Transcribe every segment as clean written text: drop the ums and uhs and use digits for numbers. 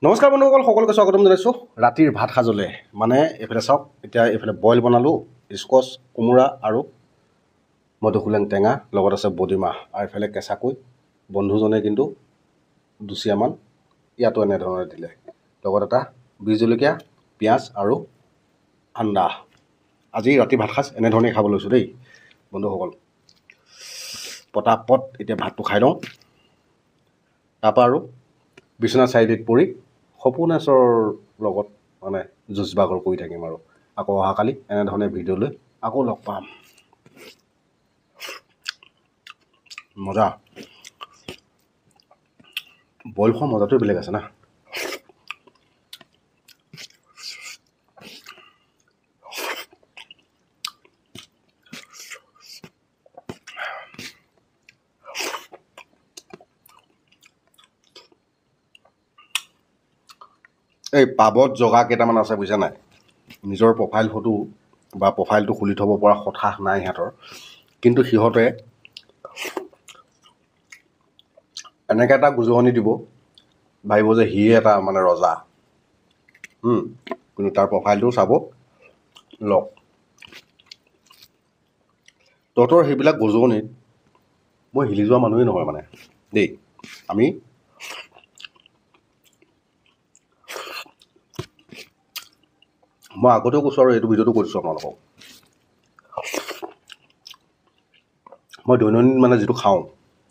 নমস্কাৰ বন্ধুসকল, সকলোকে স্বাগতম জনাইছোঁ ৰাতিৰ ভাত সাজলে। মানে এইফালে চাওক, এতিয়া এইফালে বইল বনালোঁ, স্কচ, কোমোৰা আৰু মধুসোলেং টেঙা, লগত আছে বডিমাহ, আৰু এইফালে কেঁচাকৈ বন্ধুজনে কিন্তু দুচিয়ামান ইয়াতো এনেধৰণে দিলে, লগত এটা বিহ জলকীয়া, পিঁয়াজ আৰু আন্দা। আজি ৰাতি ভাত সাজ এনেধৰণেই খাব লৈছোঁ দেই বন্ধুসকল। পটাপট এতিয়া ভাতটো খাই লওঁ, তাৰপৰা আৰু বিচনা চাৰিআলিত পৰি সপোনেশ্বৰৰ লগত মানে যুঁজ বাগৰ কৰি থাকিম আৰু আকৌ অহাকালি এনেধৰণে ভিডিঅ' লৈ আকৌ লগ পাম। মজা, বইল খোৱা মজাটোৱে বেলেগ আছে না। এই পাবত জগা কেইটামান আছে বুজিছা নাই, নিজৰ প্ৰফাইল ফটো বা প্ৰফাইলটো খুলি থ'ব পৰা হঠাশ নাই সিহঁতৰ, কিন্তু সিহঁতে এনেকৈ এটা গুজৰণি দিব, ভাবিব যে সিয়ে এটা মানে ৰজা। কিন্তু তাৰ প্ৰফাইলটো চাব লওক। তহঁতৰ সেইবিলাক গুজৰণিত মই হিলি যোৱা মানুহেই নহয় মানে দেই। মই আগতেও কৈছোঁ আৰু এইটো ভিডিঅ'টো কৈছোঁ আপোনালোকক, মই দৈনন্দিন মানে যিটো খাওঁ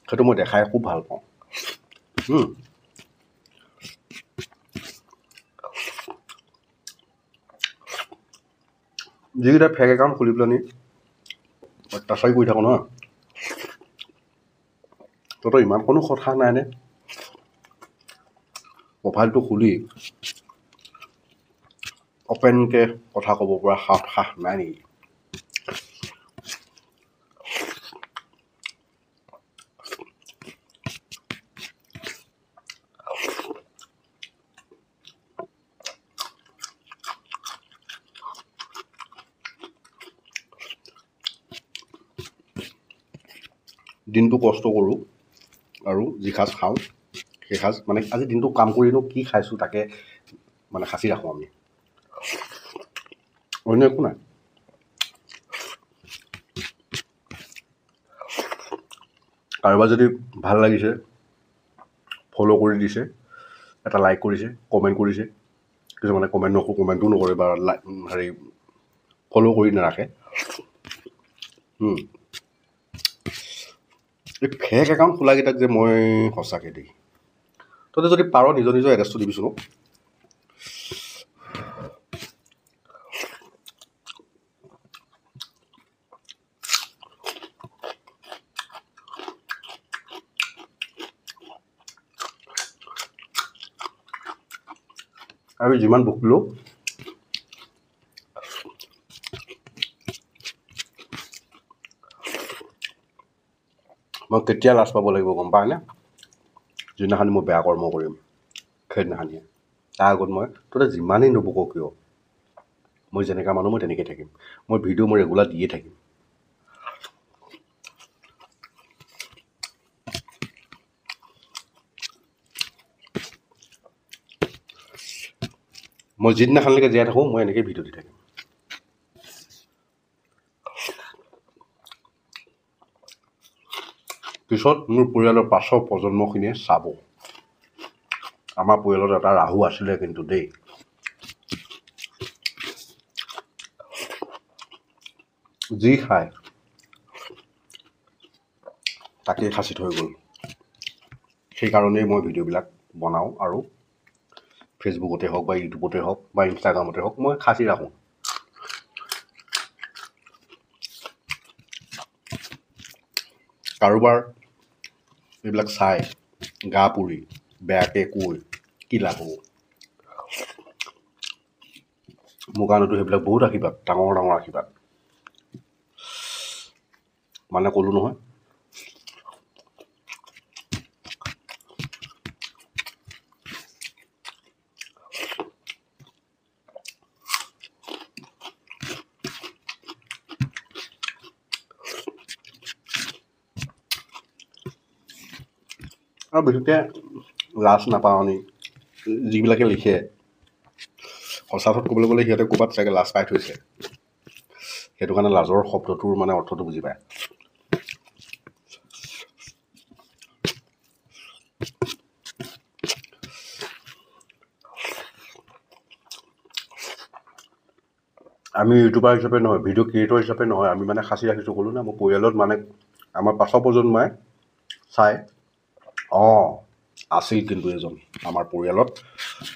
সেইটো মই দেখাই খুব ভাল পাওঁ। যিকেইটা ফেক একাউণ্ট খুলি পেলানি অত্যাচাৰী কৰি থাকোঁ নহয়, তহঁতৰ ইমান কোনো কথা নাইনে? প্ৰফাইলটো খুলি অপেনকৈ কথা ক'ব পৰা সাহ নাই নেকি? দিনটো কষ্ট কৰোঁ আৰু যি সাজ খাওঁ সেই সাজ মানে আজি দিনটো কাম কৰিনো কি খাইছোঁ তাকে মানে সাঁচি ৰাখোঁ আমি, অন্য একো নাই। কাৰোবাৰ যদি ভাল লাগিছে, ফ'ল' কৰি দিছে, এটা লাইক কৰিছে, কমেণ্ট কৰিছে, কিছুমানে কমেণ্টো নকৰে বা ফ'ল' কৰি নাৰাখে। এই ফেক একাউণ্ট খোলাকেইটাক যে মই সঁচাকৈ দেই, তহঁতে যদি পাৰ নিজৰ এড্ৰেছটো দিবিচোন। আৰু যিমান বকিলেও মই কেতিয়া লাজ পাব লাগিব গম পায়নে? যিদিনাখনি মই বেয়া কৰ্ম কৰিম সেইদিনাখনিয়ে। তাৰ আগত মই তহঁতে যিমানেই নবক কিয়, মই যেনেকুৱা মানুহ মই তেনেকৈ থাকিম। মই ভিডিঅ' মই ৰেগুলাৰ দিয়ে থাকিম। মই যিদিনাখনলৈকে জীয়াই থাকোঁ মই এনেকৈ ভিডিঅ' দি থাকিম। পিছত মোৰ পৰিয়ালৰ পাছৰ প্ৰজন্মখিনিয়ে চাব, আমাৰ পৰিয়ালত এটা ৰাহু আছিলে কিন্তু দেই। যি খায় তাকেই সাঁচি থৈ গ'ল। সেইকাৰণেই মই ভিডিঅ'বিলাক বনাওঁ আৰু ফেচবুকতে হওক বা ইউটিউবতে হওক বা ইনষ্টাগ্ৰামতে হওক মই সাঁচি ৰাখোঁ। কাৰোবাৰ এইবিলাক চাই গা পুৰি বেয়াকৈ কৈ কি লাভ হ'ব? মোৰ কাৰণেতো সেইবিলাক বহুত আশীৰ্বাদ, ডাঙৰ ডাঙৰ আশীৰ্বাদ। মানে ক'লোঁ নহয়, আৰু বিশেষকৈ লাজ নাপাওঁ নি যিবিলাকে লিখে সঁচাত ক'বলৈ গ'লে সিহঁতে ক'ৰবাত চাগে লাজ পাই থৈছে, সেইটো কাৰণে লাজৰ শব্দটোৰ মানে অৰ্থটো বুজি পায়। আমি ইউটিউবাৰ হিচাপে নহয়, ভিডিঅ' ক্ৰিয়েটৰ হিচাপে নহয়, আমি মানে সাঁচি ৰাখিছোঁ ক'লোঁ না, মোৰ পৰিয়ালত মানে আমাৰ পাছৰ প্ৰজন্মই চাই আছিল কিন্তু এজন আমাৰ পৰিয়ালত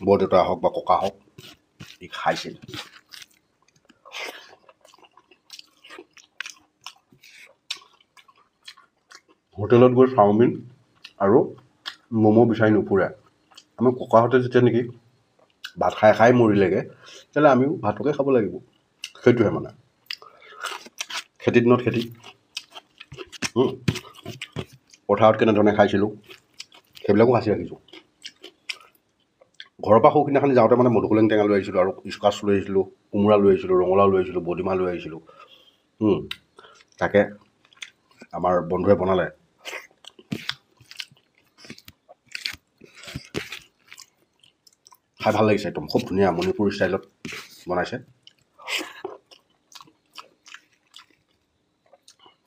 বৰদেউতা হওক বা ককা হওক ই খাইছিল। হোটেলত গৈ চাওমিন আৰু ম'ম' বিচাৰি নুফুৰে। আমাৰ ককাহঁতে যেতিয়া নেকি ভাত খাই খাই মৰিলেগৈ, তেতিয়াহ'লে আমিও ভাতকে খাব লাগিব। সেইটোহে মানে খেতিৰ দিনত খেতি, পথাৰত কেনেধৰণে খাইছিলোঁ সেইবিলাকো সাঁচি ৰাখিছোঁ। ঘৰৰ পৰা সৌখিনাখন যাওঁতে মানে মধুসোলেং টেঙা লৈ আহিছিলোঁ আৰু স্কোৱাচ লৈ আহিছিলোঁ, কোমোৰা লৈ আহিছিলোঁ, ৰঙালাও লৈ আহিছিলোঁ, বডিমাহ লৈ আহিছিলোঁ। তাকে আমাৰ বন্ধুৱে বনালে, খাই ভাল লাগিছে, একদম খুব ধুনীয়া মণিপুৰ ষ্টাইলত বনাইছে।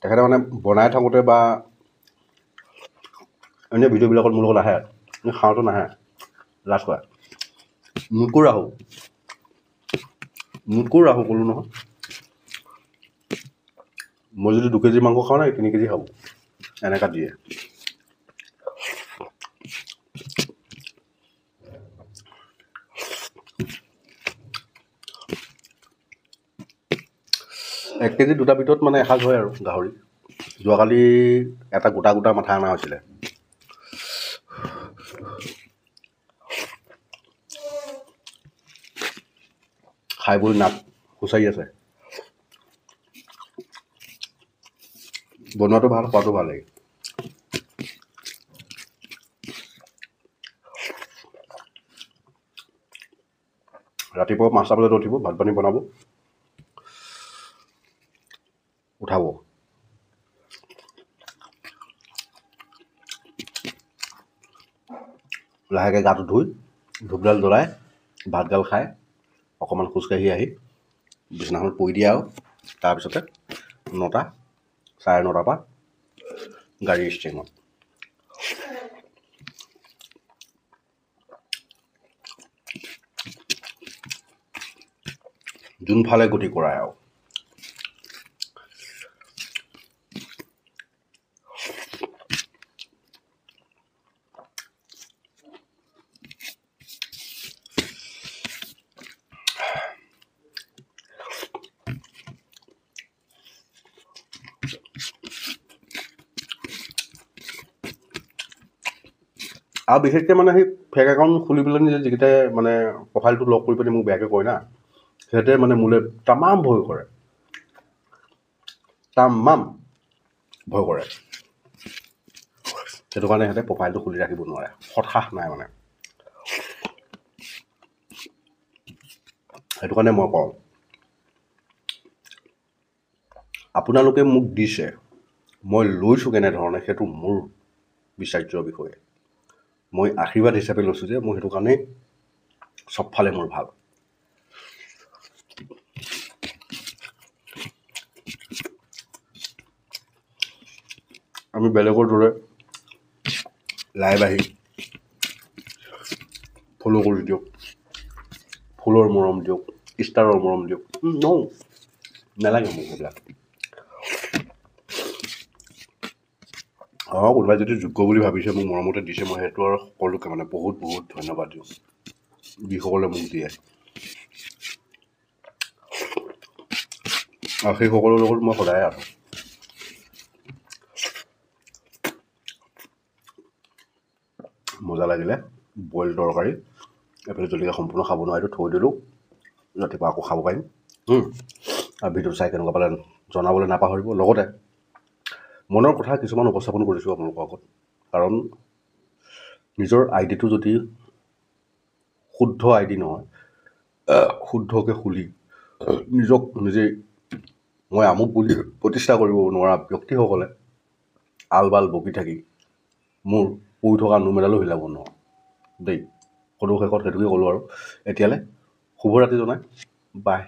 তেখেতে মানে বনাই থাকোঁতে বা এনে ভিডিঅ'বিলাকত মোৰ লগত আহে, খাওঁতে নাহে, লাজ কৰে। মোকো ৰাহো ক'লোঁ নহয়, মই যদি 2 কেজি মাংস খাওঁ নাই 3 কেজি খাব, এনেকা দিয়ে। এক কেজি 2টা ভিতৰত মানে এসাঁজ হয় আৰু গাহৰি। যোৱাকালি এটা গোটা গোটা মাথা অনা হৈছিলে। খাই বৈ নাক খুচাৰি আছে। বনোৱাটো ভাল, খোৱাটো ভাল লাগে। ৰাতিপুৱা 5টা বজাত উঠিব, ভাত পানী বনাব, উঠাব, লাহেকৈ গাটো ধুই ধূপডাল জ্বলাই ভাতগাল খাই অকণমান খোজকাঢ়ি আহি বিছনাখনত পৰি দিয়ে আৰু তাৰপিছতে 9টা 9:30 পৰা গাড়ীৰ ষ্টেঙত। যোনফালে গতি কৰায় আৰু বিশেষকৈ মানে সেই ফেক একাউণ্ট খুলি পেলাই নিজে যিকেইটাই মানে প্ৰফাইলটো লগ কৰি পেলাই মোক বেয়াকৈ কয় না, সিহঁতে মানে মোলৈ তামাম ভয় কৰে, সেইটো কাৰণে সিহঁতে প্ৰফাইলটো খুলি ৰাখিব নোৱাৰে, সৎসাহ নাই মানে। সেইটো কাৰণে মই কওঁ, আপোনালোকে মোক দিছে, মই লৈছোঁ কেনেধৰণে সেইটো মোৰ বিচাৰ্যৰ বিষয়ে। মই আশীৰ্বাদ হিচাপে লৈছোঁ যে মোৰ সেইটো কাৰণেই চবফালে মোৰ ভাল। আমি বেলেগৰ দৰে লাইভ আহি ফ'ল' কৰি দিয়ক, ফুলৰ মৰম দিয়ক, ষ্টাৰৰ মৰম দিয়ক, নালাগে মোক সেইবিলাক। কোনোবাই যদি যোগ্য বুলি ভাবিছে মোক মৰমতে দিছে, মই সেইটো আৰু সকলোকে মানে বহুত বহুত ধন্যবাদ দিওঁ, যিসকলে মোক দিয়ে। আৰু সেই সকলৰ লগত মই সদায় আছোঁ। মজা লাগিলে বইল তৰকাৰী, এইফালে জলকীয়া সম্পূৰ্ণ খাব নোৱাৰিলোঁ, থৈ দিলোঁ, ৰাতিপুৱা আকৌ খাব পাৰিম। আৰু ভিডিঅ'টো চাই কেনেকুৱা পালে জনাবলৈ নাপাহৰিব। লগতে মনৰ কথা কিছুমান উপস্থাপন কৰিছোঁ আপোনালোকৰ আগত, কাৰণ নিজৰ আইডিটো যদি শুদ্ধ আইডি নহয়, শুদ্ধকৈ খুলি নিজক নিজেই মই আমুক বুলি প্ৰতিষ্ঠা কৰিব নোৱাৰা ব্যক্তিসকলে আল বাল বকি থাকি মোৰ পৰি থকা নোমেডালো হিলাব নোৱাৰোঁ দেই। সদৌ শেষত সেইটোকে ক'লোঁ আৰু এতিয়ালৈ শুভৰাত্ৰি জনাই বাই।